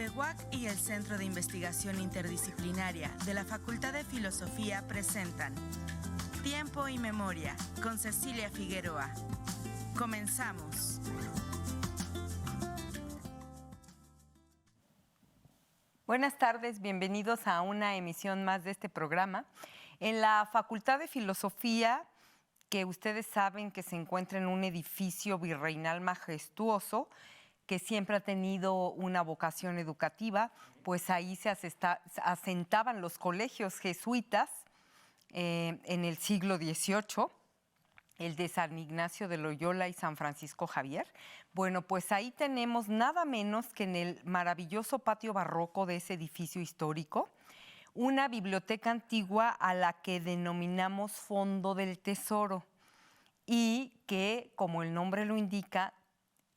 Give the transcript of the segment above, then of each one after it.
EBEWAC y el Centro de Investigación Interdisciplinaria de la Facultad de Filosofía presentan Tiempo y Memoria con Cecilia Figueroa. Comenzamos. Buenas tardes, bienvenidos a una emisión más de este programa. En la Facultad de Filosofía, que ustedes saben que se encuentra en un edificio virreinal majestuoso, que siempre ha tenido una vocación educativa, pues ahí se asentaban los colegios jesuitas en el siglo XVIII, el de San Ignacio de Loyola y San Francisco Javier. Bueno, pues ahí tenemos nada menos que en el maravilloso patio barroco de ese edificio histórico, una biblioteca antigua a la que denominamos Fondo del Tesoro y que, como el nombre lo indica,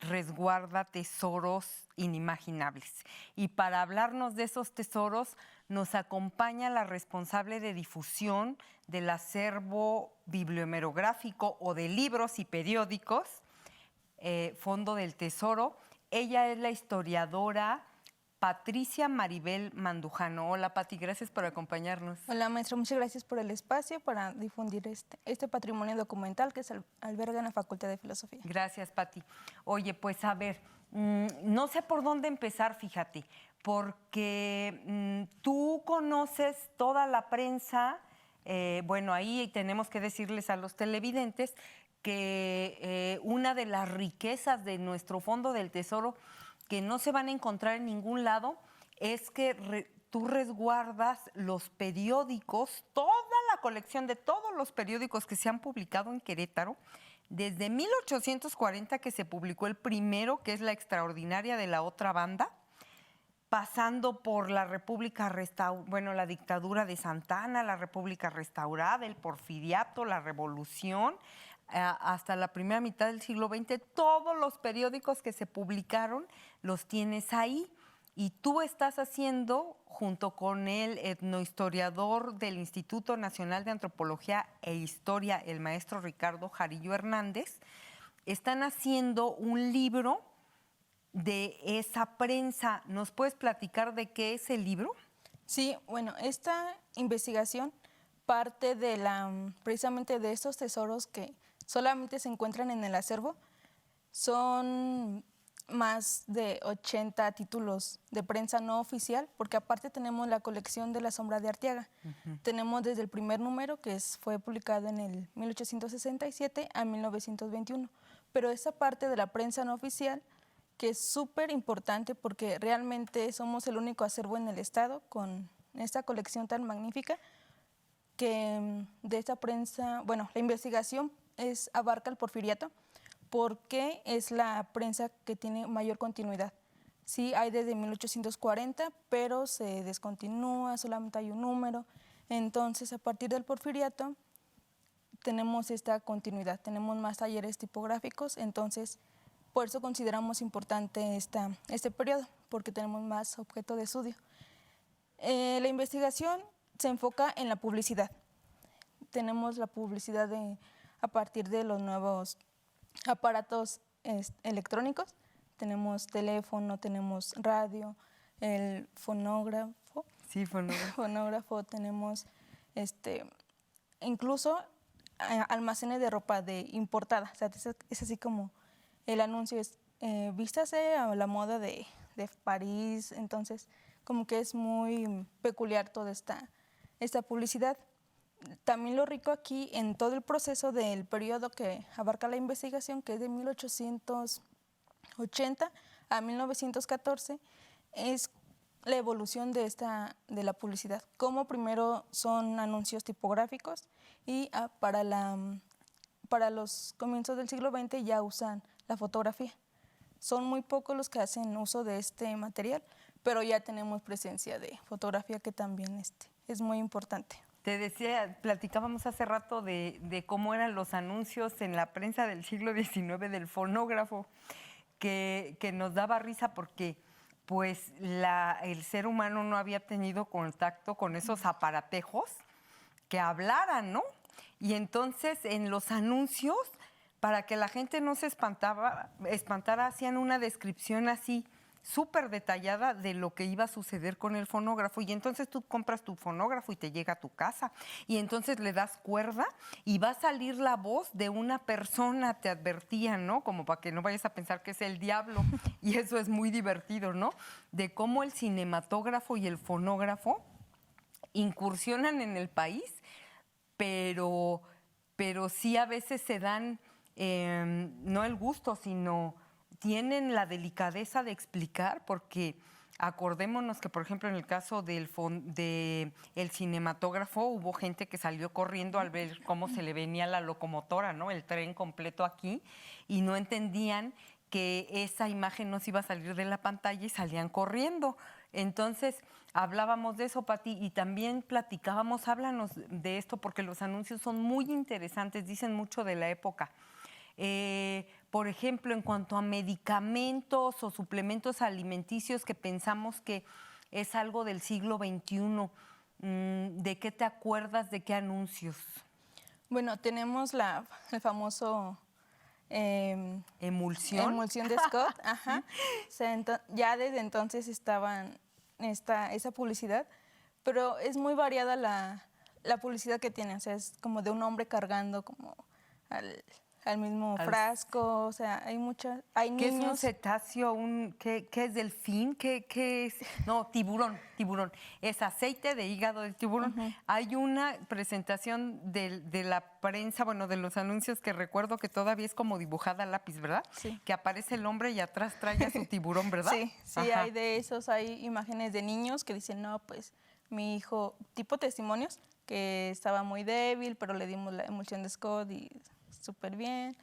resguarda tesoros inimaginables. Y para hablarnos de esos tesoros nos acompaña la responsable de difusión del acervo bibliohemerográfico o de libros y periódicos, Fondo del Tesoro. Ella es la historiadora Patricia Maribel Mandujano. Hola, Pati, gracias por acompañarnos. Hola, maestra, muchas gracias por el espacio para difundir este patrimonio documental que se alberga en la Facultad de Filosofía. Gracias, Pati. Oye, pues a ver, no sé por dónde empezar, fíjate, porque tú conoces toda la prensa, bueno, ahí tenemos que decirles a los televidentes que una de las riquezas de nuestro Fondo del Tesoro que no se van a encontrar en ningún lado es que tú resguardas los periódicos, toda la colección de todos los periódicos que se han publicado en Querétaro, desde 1840 que se publicó el primero, que es La Extraordinaria de la Otra Banda, pasando por la la dictadura de Santa Anna, la República Restaurada, el Porfiriato, la Revolución, hasta la primera mitad del siglo XX, todos los periódicos que se publicaron los tienes ahí. Y tú estás haciendo, junto con el etnohistoriador del Instituto Nacional de Antropología e Historia, el maestro Ricardo Jarillo Hernández, están haciendo un libro de esa prensa. ¿Nos puedes platicar de qué es el libro? Sí, bueno, esta investigación parte de precisamente de estos tesoros que solamente se encuentran en el acervo. Son más de 80 títulos de prensa no oficial, porque aparte tenemos la colección de La Sombra de Arteaga. Tenemos desde el primer número, que fue publicado en el 1867 a 1921. Pero esa parte de la prensa no oficial, que es súper importante porque realmente somos el único acervo en el estado con esta colección tan magnífica, que de esta prensa, bueno, la investigación abarca el Porfiriato, porque es la prensa que tiene mayor continuidad. Sí, hay desde 1840, pero se descontinúa, solamente hay un número. Entonces, a partir del Porfiriato, tenemos esta continuidad, tenemos más talleres tipográficos, entonces, por eso consideramos importante este periodo, porque tenemos más objeto de estudio. La investigación se enfoca en la publicidad. Tenemos la publicidad a partir de los nuevos aparatos electrónicos. Tenemos teléfono, tenemos radio, el fonógrafo. Sí, fonógrafo. Fonógrafo, tenemos incluso almacenes de ropa importada. O sea, es así como el anuncio es vístase a la moda de París. Entonces, como que es muy peculiar toda esta publicidad. También lo rico aquí en todo el proceso del periodo que abarca la investigación, que es de 1880 a 1914, es la evolución de la publicidad. Como primero son anuncios tipográficos y para los comienzos del siglo XX ya usan la fotografía. Son muy pocos los que hacen uso de este material, pero ya tenemos presencia de fotografía que también es muy importante. Te decía, platicábamos hace rato de cómo eran los anuncios en la prensa del siglo XIX del fonógrafo, que nos daba risa porque pues el ser humano no había tenido contacto con esos aparatejos que hablaran, ¿no? Y entonces en los anuncios, para que la gente no se espantara, hacían una descripción así súper detallada de lo que iba a suceder con el fonógrafo. Y entonces tú compras tu fonógrafo y te llega a tu casa. Y entonces le das cuerda y va a salir la voz de una persona, te advertían, ¿no? Como para que no vayas a pensar que es el diablo. Y eso es muy divertido, ¿no? De cómo el cinematógrafo y el fonógrafo incursionan en el país, pero sí a veces se dan, no el gusto, sino tienen la delicadeza de explicar, porque acordémonos que, por ejemplo, en el caso del el cinematógrafo, hubo gente que salió corriendo al ver cómo se le venía la locomotora, ¿no? El tren completo aquí, y no entendían que esa imagen no se iba a salir de la pantalla y salían corriendo. Entonces, hablábamos de eso, Pati, y también platicábamos, háblanos de esto, porque los anuncios son muy interesantes, dicen mucho de la época. Por ejemplo, en cuanto a medicamentos o suplementos alimenticios que pensamos que es algo del siglo XXI, ¿de qué te acuerdas, de qué anuncios? Bueno, tenemos el famoso... ¿Emulsión? Emulsión de Scott, ajá. O sea, ya desde entonces estaban esa publicidad, pero es muy variada la publicidad que tiene. O sea, es como de un hombre cargando como al mismo frasco. O sea, hay niños. ¿Qué es un cetáceo? ¿Qué es delfín? ¿Qué es? No, tiburón. Es aceite de hígado de tiburón. Uh-huh. Hay una presentación de la prensa, bueno, de los anuncios que recuerdo que todavía es como dibujada a lápiz, ¿verdad? Sí. Que aparece el hombre y atrás trae a su tiburón, ¿verdad? Sí, hay de esos, hay imágenes de niños que dicen, no, pues mi hijo, tipo testimonios, que estaba muy débil, pero le dimos la emulsión de Scott y súper bien.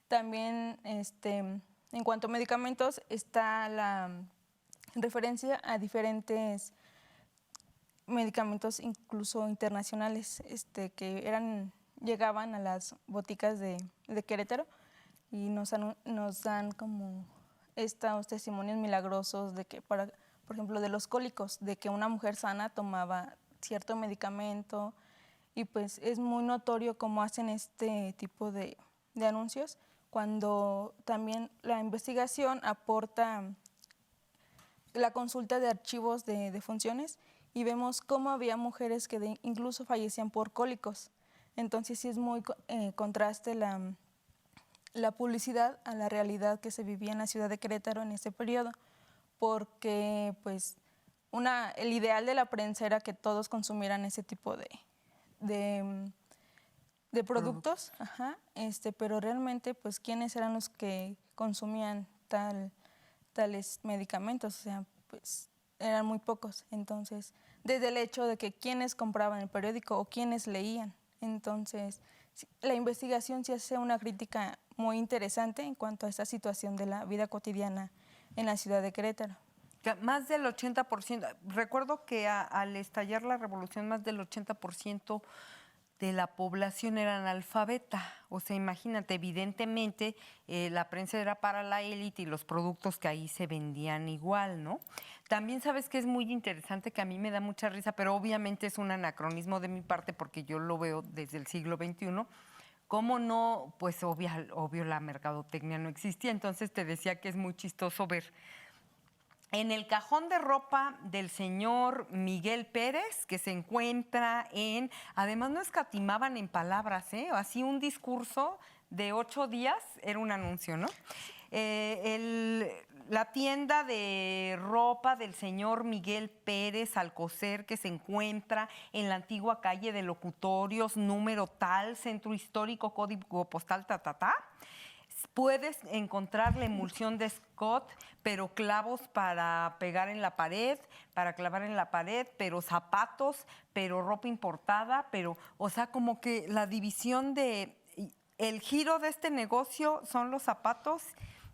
También, en cuanto a medicamentos, está la referencia a diferentes medicamentos, incluso internacionales, que llegaban a las boticas de Querétaro y nos dan como estos testimonios milagrosos de que, por ejemplo, de los cólicos, de que una mujer sana tomaba cierto medicamento. Y pues es muy notorio cómo hacen este tipo de anuncios, cuando también la investigación aporta la consulta de archivos de defunciones y vemos cómo había mujeres que incluso fallecían por cólicos. Entonces sí es muy contraste la publicidad a la realidad que se vivía en la ciudad de Querétaro en ese periodo, porque pues el ideal de la prensa era que todos consumieran ese tipo de productos, ajá, pero realmente, pues, ¿quiénes eran los que consumían tales medicamentos? O sea, pues, eran muy pocos. Entonces, desde el hecho de que quiénes compraban el periódico o quiénes leían. Entonces, la investigación sí hace una crítica muy interesante en cuanto a esta situación de la vida cotidiana en la ciudad de Querétaro. Más del 80%, recuerdo que al estallar la revolución, más del 80% de la población era analfabeta. O sea, imagínate, evidentemente la prensa era para la élite y los productos que ahí se vendían igual, ¿no? También sabes que es muy interesante, que a mí me da mucha risa, pero obviamente es un anacronismo de mi parte porque yo lo veo desde el siglo XXI. ¿Cómo no? Pues obvio la mercadotecnia no existía. Entonces te decía que es muy chistoso ver en el cajón de ropa del señor Miguel Pérez, que se encuentra además no escatimaban en palabras, así un discurso de 8 días era un anuncio, ¿no? La tienda de ropa del señor Miguel Pérez Alcocer, que se encuentra en la antigua calle de Locutorios, número tal, centro histórico, código postal, Puedes encontrar la emulsión de Scott, pero clavos para pegar en la pared, para clavar en la pared, pero zapatos, pero ropa importada, o sea, como que la división el giro de este negocio son los zapatos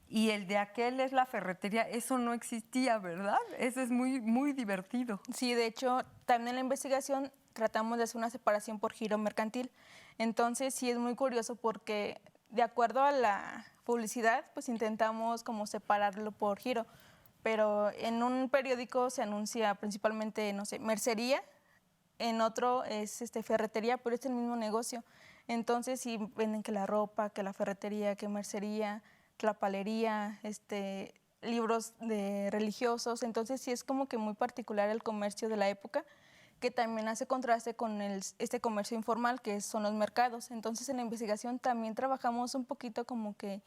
y el de aquel es la ferretería. Eso no existía, ¿verdad? Eso es muy, muy divertido. Sí, de hecho, también en la investigación tratamos de hacer una separación por giro mercantil. Entonces, sí es muy curioso porque, de acuerdo a la publicidad, pues intentamos como separarlo por giro. Pero en un periódico se anuncia principalmente, no sé, mercería, en otro es ferretería, pero es el mismo negocio. Entonces, sí venden que la ropa, que la ferretería, que mercería, que la palería, libros de religiosos, entonces sí es como que muy particular el comercio de la época, que también hace contraste con este comercio informal que son los mercados. Entonces en la investigación también trabajamos un poquito como que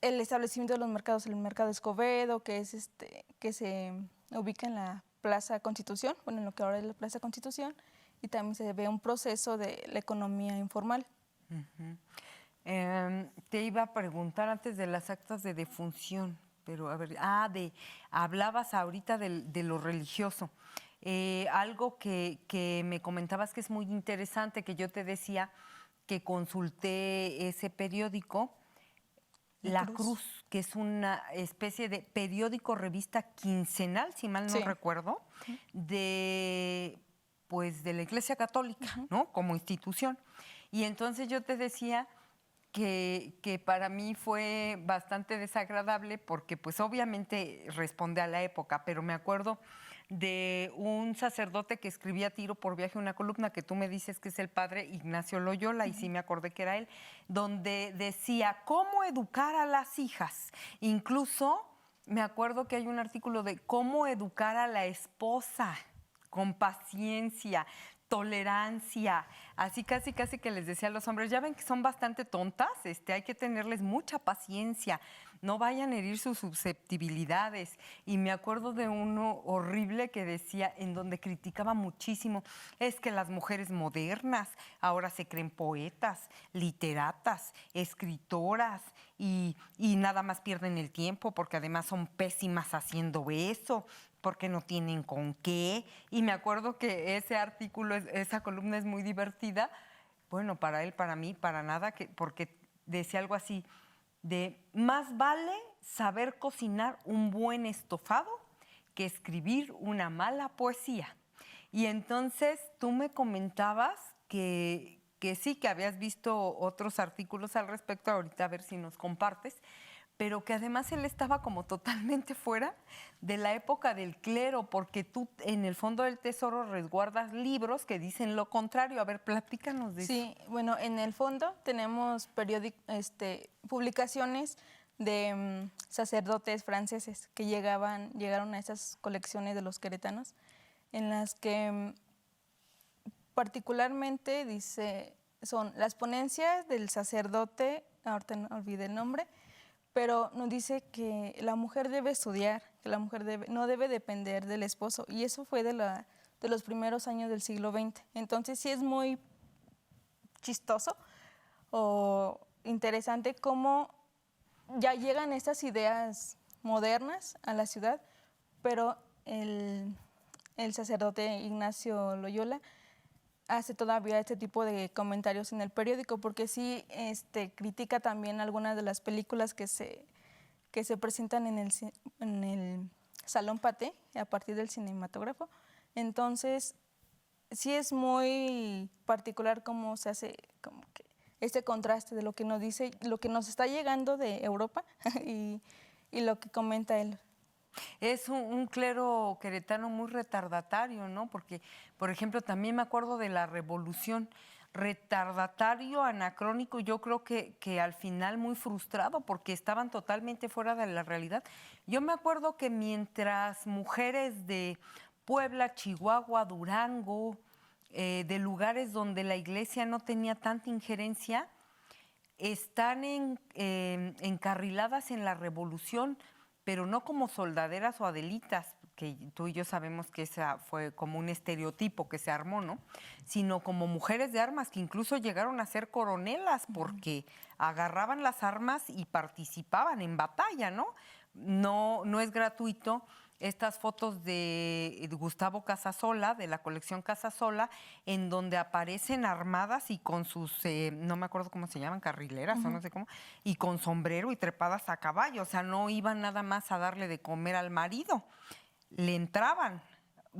el establecimiento de los mercados, el mercado Escobedo, que es que se ubica en la Plaza Constitución, bueno, en lo que ahora es la Plaza Constitución, y también se ve un proceso de la economía informal. Te iba a preguntar antes de las actas de defunción, pero a ver, hablabas ahorita de lo religioso. Algo que me comentabas que es muy interesante, que yo te decía que consulté ese periódico, La Cruz, que es una especie de periódico, revista quincenal, si mal no recuerdo, de la Iglesia Católica, ¿no? Como institución. Y entonces yo te decía que para mí fue bastante desagradable porque pues obviamente responde a la época, pero me acuerdo de un sacerdote que escribía tiro por viaje una columna que tú me dices que es el padre Ignacio Loyola, y sí me acordé que era él, donde decía cómo educar a las hijas. Incluso me acuerdo que hay un artículo de cómo educar a la esposa con paciencia, tolerancia, así casi que les decía a los hombres, ya ven que son bastante tontas, hay que tenerles mucha paciencia, no vayan a herir sus susceptibilidades. Y me acuerdo de uno horrible que decía, en donde criticaba muchísimo, es que las mujeres modernas ahora se creen poetas, literatas, escritoras y nada más pierden el tiempo porque además son pésimas haciendo eso, porque no tienen con qué. Y me acuerdo que ese artículo, esa columna es muy divertida. Bueno, para él, para mí, para nada, porque decía algo así de más vale saber cocinar un buen estofado que escribir una mala poesía. Y entonces tú me comentabas que sí, que habías visto otros artículos al respecto, ahorita a ver si nos compartes, pero que además él estaba como totalmente fuera de la época del clero, porque tú en el Fondo del Tesoro resguardas libros que dicen lo contrario. A ver, platícanos de eso. Sí, bueno, en el fondo tenemos publicaciones de sacerdotes franceses que llegaron a esas colecciones de los queretanos, en las que particularmente son las ponencias del sacerdote, ahorita no olvidé el nombre, pero nos dice que la mujer debe estudiar, que la mujer no debe depender del esposo, y eso fue de los primeros años del siglo XX. Entonces sí es muy chistoso o interesante cómo ya llegan estas ideas modernas a la ciudad, pero el sacerdote Ignacio Loyola hace todavía este tipo de comentarios en el periódico, porque sí critica también algunas de las películas que se presentan en el Salón Pathé a partir del cinematógrafo. Entonces, sí es muy particular cómo se hace como que este contraste de lo que nos dice, lo que nos está llegando de Europa y lo que comenta él. Es un clero queretano muy retardatario, ¿no? Porque, por ejemplo, también me acuerdo de la Revolución, retardatario, anacrónico, yo creo que al final muy frustrado porque estaban totalmente fuera de la realidad. Yo me acuerdo que mientras mujeres de Puebla, Chihuahua, Durango, de lugares donde la iglesia no tenía tanta injerencia, están encarriladas en la Revolución, pero no como soldaderas o adelitas, que tú y yo sabemos que esa fue como un estereotipo que se armó, ¿no? Sino como mujeres de armas que incluso llegaron a ser coronelas porque agarraban las armas y participaban en batalla, ¿no? No es gratuito estas fotos de Gustavo Casasola, de la colección Casasola, en donde aparecen armadas y con sus, no me acuerdo cómo se llaman, carrileras o no sé cómo, y con sombrero y trepadas a caballo. O sea, no iban nada más a darle de comer al marido, le entraban.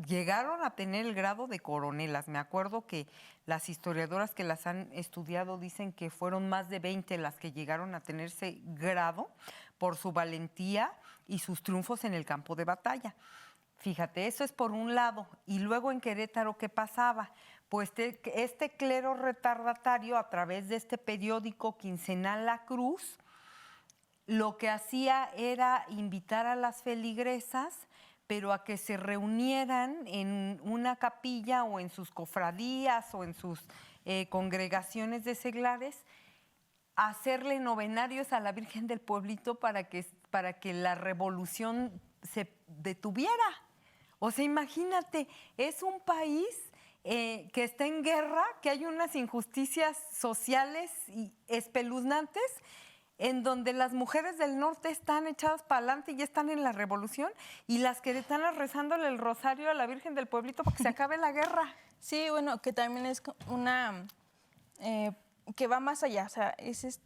Llegaron a tener el grado de coronelas. Me acuerdo que las historiadoras que las han estudiado dicen que fueron más de 20 las que llegaron a tener ese grado por su valentía y sus triunfos en el campo de batalla. Fíjate, eso es por un lado. Y luego en Querétaro, ¿qué pasaba? Pues este clero retardatario, a través de este periódico quincenal La Cruz, lo que hacía era invitar a las feligresas, pero a que se reunieran en una capilla o en sus cofradías o en sus congregaciones de seglares, a hacerle novenarios a la Virgen del Pueblito para que la revolución se detuviera. O sea, imagínate, es un país que está en guerra, que hay unas injusticias sociales y espeluznantes, en donde las mujeres del norte están echadas para adelante y ya están en la revolución, y las queretanas rezándole el rosario a la Virgen del Pueblito para que se acabe la guerra. Sí, bueno, que también es una que va más allá, o sea, es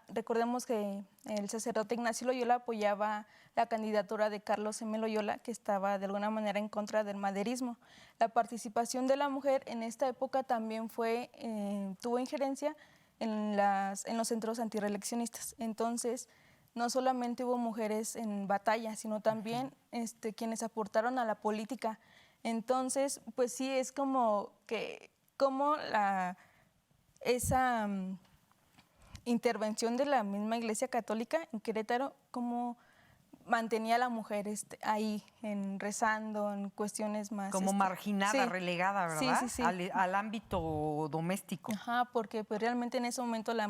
recordemos que el sacerdote Ignacio Loyola apoyaba la candidatura de Carlos M. Loyola, que estaba de alguna manera en contra del maderismo. La participación de la mujer en esta época también tuvo injerencia en los centros antireeleccionistas. Entonces, no solamente hubo mujeres en batalla, sino también quienes aportaron a la política. Entonces, pues sí, es como esa intervención de la misma Iglesia Católica en Querétaro, como mantenía a la mujer ahí, rezando, en cuestiones más... Como marginada, sí, relegada, ¿verdad? Sí, sí, sí. Al ámbito doméstico. Ajá, porque pues realmente en ese momento la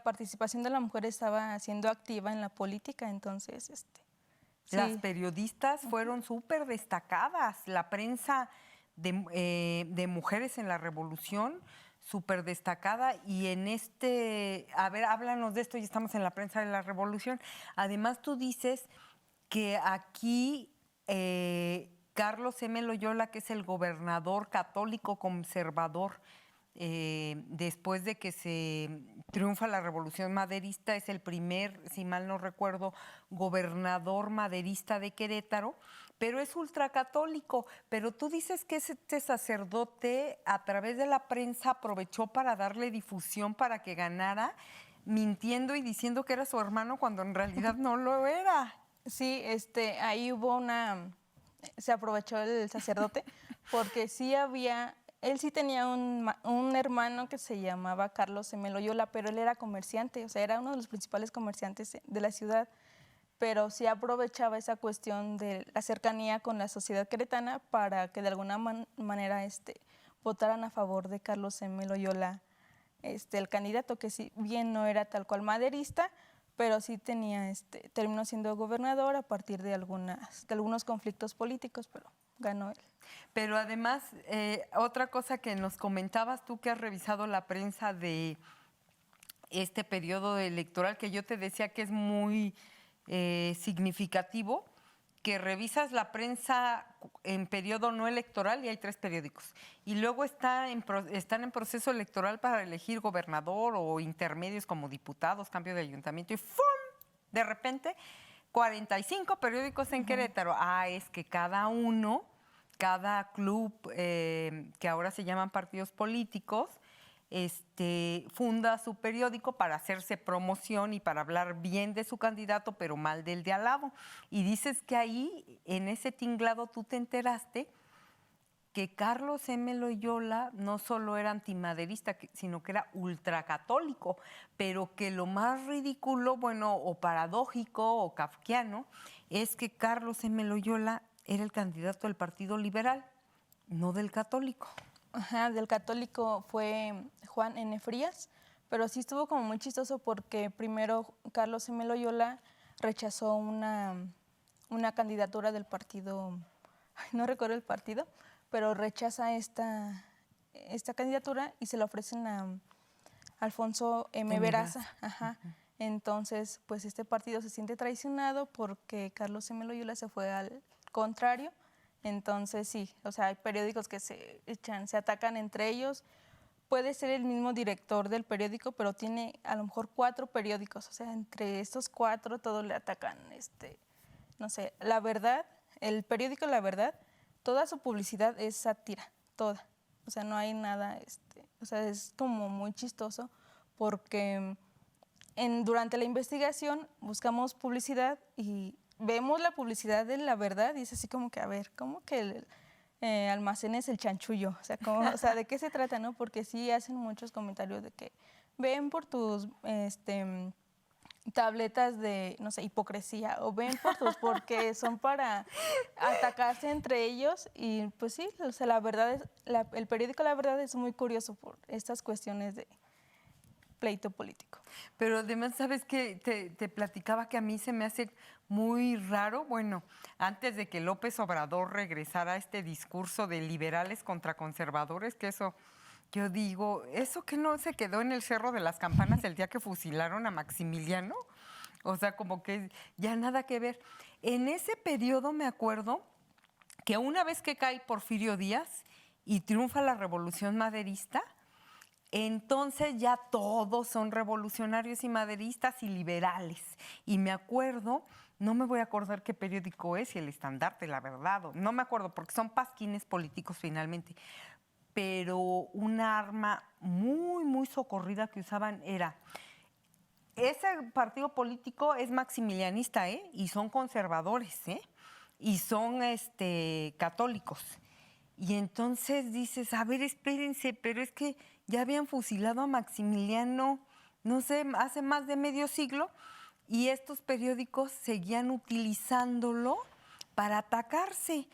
participación de la mujer estaba siendo activa en la política, entonces... Las sí. periodistas fueron súper destacadas, la prensa de mujeres en la revolución súper destacada, y a ver, háblanos de esto, ya estamos en la prensa de la revolución. Además, tú dices que aquí Carlos M. Loyola, que es el gobernador católico conservador, después de que se triunfa la revolución maderista, es el primer, si mal no recuerdo, gobernador maderista de Querétaro, pero es ultracatólico. Pero tú dices que este sacerdote a través de la prensa aprovechó para darle difusión para que ganara, mintiendo y diciendo que era su hermano cuando en realidad no lo era. Sí, ahí se aprovechó el sacerdote porque él sí tenía un hermano que se llamaba Carlos M. Loyola, pero él era comerciante, o sea, era uno de los principales comerciantes de la ciudad, pero sí aprovechaba esa cuestión de la cercanía con la sociedad queretana para que de alguna manera votaran a favor de Carlos M. Loyola, el candidato, que si bien no era tal cual maderista, pero sí terminó siendo gobernador a partir de algunos conflictos políticos, pero ganó él. Pero además, otra cosa que nos comentabas tú, que has revisado la prensa de este periodo electoral, que yo te decía que es muy significativo, que revisas la prensa en periodo no electoral y hay 3 periódicos. Y luego están en proceso electoral para elegir gobernador o intermedios como diputados, cambio de ayuntamiento, y ¡fum! De repente, 45 periódicos en Querétaro. Es que cada club, que ahora se llaman partidos políticos, funda su periódico para hacerse promoción y para hablar bien de su candidato, pero mal del de al lado. Y dices que ahí, en ese tinglado, tú te enteraste que Carlos M. Loyola no solo era antimaderista, sino que era ultracatólico, pero que lo más ridículo, bueno, o paradójico o kafkiano, es que Carlos M. Loyola era el candidato del Partido Liberal, no del católico. Ajá, del católico fue Juan N. Frías, pero sí estuvo como muy chistoso porque primero Carlos M. Loyola rechazó una candidatura del partido, no recuerdo el partido, pero rechaza esta candidatura y se la ofrecen a Alfonso M. Veraza. Ajá. Entonces, pues este partido se siente traicionado porque Carlos M. Loyola se fue al contrario. Entonces sí, o sea, hay periódicos que se atacan entre ellos. Puede ser el mismo director del periódico, pero tiene a lo mejor 4 periódicos. O sea, entre estos 4 todos le atacan, no sé, La Verdad, el periódico La Verdad, toda su publicidad es sátira, toda. O sea, no hay nada, o sea, es como muy chistoso porque durante la investigación buscamos publicidad y vemos la publicidad de La Verdad y es así como que, a ver, ¿cómo que almacenes el chanchullo? O sea, ¿de qué se trata, no? Porque sí hacen muchos comentarios de que ven por tus tabletas de, no sé, hipocresía o ven fotos porque son para atacarse entre ellos y pues sí, o sea, la verdad es, el periódico La Verdad es muy curioso por estas cuestiones de pleito político. Pero además, ¿sabes qué? Te platicaba que a mí se me hace muy raro, bueno, antes de que López Obrador regresara a este discurso de liberales contra conservadores, que eso, yo digo, ¿eso que no se quedó en el Cerro de las Campanas el día que fusilaron a Maximiliano? O sea, como que ya nada que ver. En ese periodo me acuerdo que una vez que cae Porfirio Díaz y triunfa la Revolución Maderista, entonces ya todos son revolucionarios y maderistas y liberales. Y me acuerdo, no me voy a acordar qué periódico es, y El Estandarte, La Verdad, no me acuerdo porque son pasquines políticos finalmente, pero una arma muy, muy socorrida que usaban era, ese partido político es maximilianista, ¿eh? Y son conservadores, ¿eh? Y son católicos. Y entonces dices, a ver, espérense, pero es que ya habían fusilado a Maximiliano, no sé, hace más de medio siglo, y estos periódicos seguían utilizándolo para atacarse.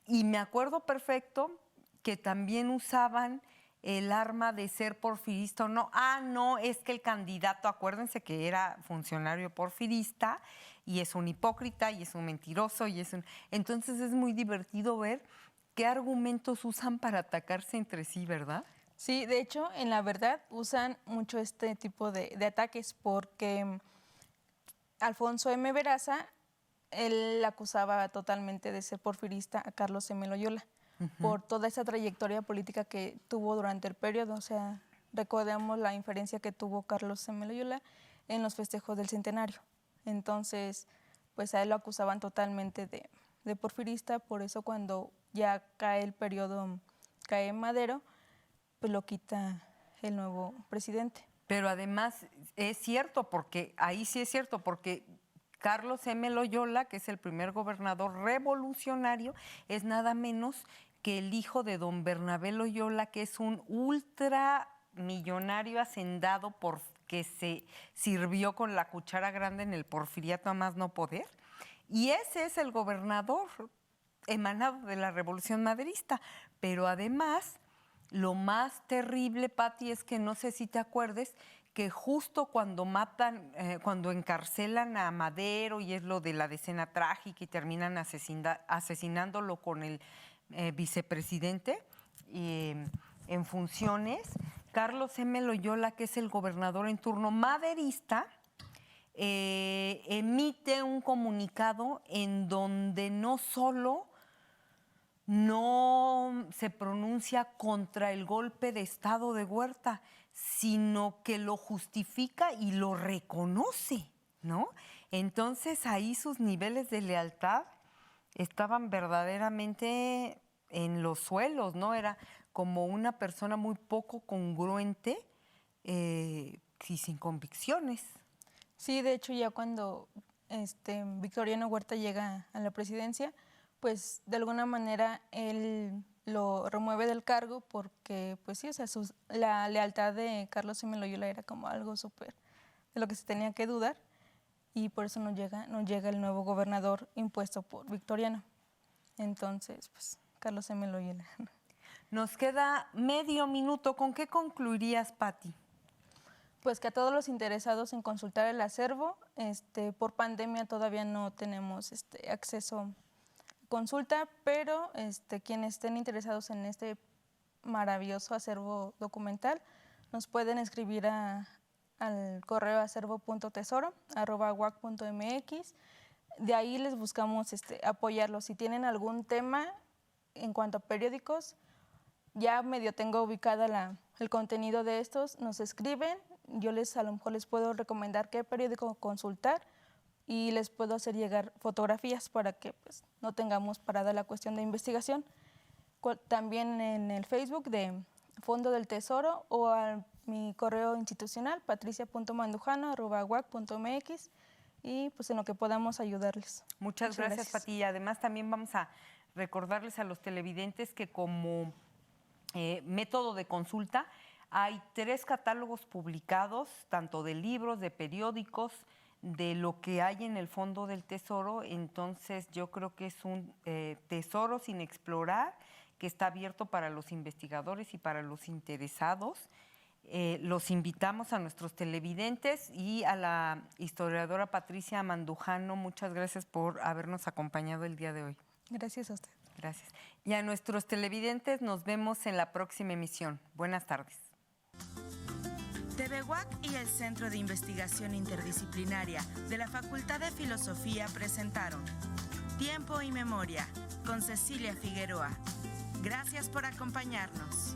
Y me acuerdo perfecto que también usaban el arma de ser porfirista o no. Ah, no, es que el candidato, acuérdense que era funcionario porfirista y es un hipócrita y es un mentiroso y es un... Entonces es muy divertido ver qué argumentos usan para atacarse entre sí, ¿verdad? Sí, de hecho, en La Verdad usan mucho este tipo de ataques porque Alfonso M. Veraza, él acusaba totalmente de ser porfirista a Carlos M. Loyola por toda esa trayectoria política que tuvo durante el periodo. O sea, recordemos la inferencia que tuvo Carlos M. Loyola en los festejos del centenario. Entonces, pues a él lo acusaban totalmente de porfirista, por eso cuando ya cae el periodo, cae Madero, pues lo quita el nuevo presidente. Pero además es cierto, porque ahí sí es cierto, porque Carlos M. Loyola, que es el primer gobernador revolucionario, es nada menos que el hijo de don Bernabé Loyola, que es un ultramillonario hacendado porque se sirvió con la cuchara grande en el porfiriato a más no poder. Y ese es el gobernador emanado de la Revolución Maderista. Pero además, lo más terrible, Pati, es que no sé si te acuerdes que justo cuando matan, cuando encarcelan a Madero y es lo de la decena trágica y terminan asesinándolo con el vicepresidente en funciones, Carlos M. Loyola, que es el gobernador en turno maderista, emite un comunicado en donde no solo no se pronuncia contra el golpe de Estado de Huerta, sino que lo justifica y lo reconoce, ¿no? Entonces ahí sus niveles de lealtad estaban verdaderamente en los suelos, ¿no? Era como una persona muy poco congruente y sin convicciones. Sí, de hecho ya cuando Victoriano Huerta llega a la presidencia, pues de alguna manera él lo remueve del cargo porque, pues sí, o sea, la lealtad de Carlos M. Loyola era como algo súper de lo que se tenía que dudar y por eso no llega el nuevo gobernador impuesto por Victoriano. Entonces, pues, Carlos M. Loyola. Nos queda medio minuto. ¿Con qué concluirías, Pati? Pues que a todos los interesados en consultar el acervo, por pandemia todavía no tenemos acceso a consulta, pero quienes estén interesados en este maravilloso acervo documental nos pueden escribir al correo acervo.tesoro@uac.mx. De ahí les buscamos apoyarlos. Si tienen algún tema en cuanto a periódicos, ya medio tengo ubicada el contenido de estos, nos escriben, yo a lo mejor les puedo recomendar qué periódico consultar y les puedo hacer llegar fotografías para que pues, no tengamos parada la cuestión de investigación. También en el Facebook de Fondo del Tesoro o a mi correo institucional patricia.mandujano@uac.mx y pues en lo que podamos ayudarles. Muchas gracias, Pati. Y además también vamos a recordarles a los televidentes que como método de consulta hay 3 catálogos publicados, tanto de libros, de periódicos, de lo que hay en el fondo del tesoro. Entonces yo creo que es un tesoro sin explorar, que está abierto para los investigadores y para los interesados. Los invitamos a nuestros televidentes y a la historiadora Patricia Mandujano. Muchas gracias por habernos acompañado el día de hoy. Gracias a usted. Gracias. Y a nuestros televidentes nos vemos en la próxima emisión. Buenas tardes. TV UAC y el Centro de Investigación Interdisciplinaria de la Facultad de Filosofía presentaron Tiempo y Memoria con Cecilia Figueroa. Gracias por acompañarnos.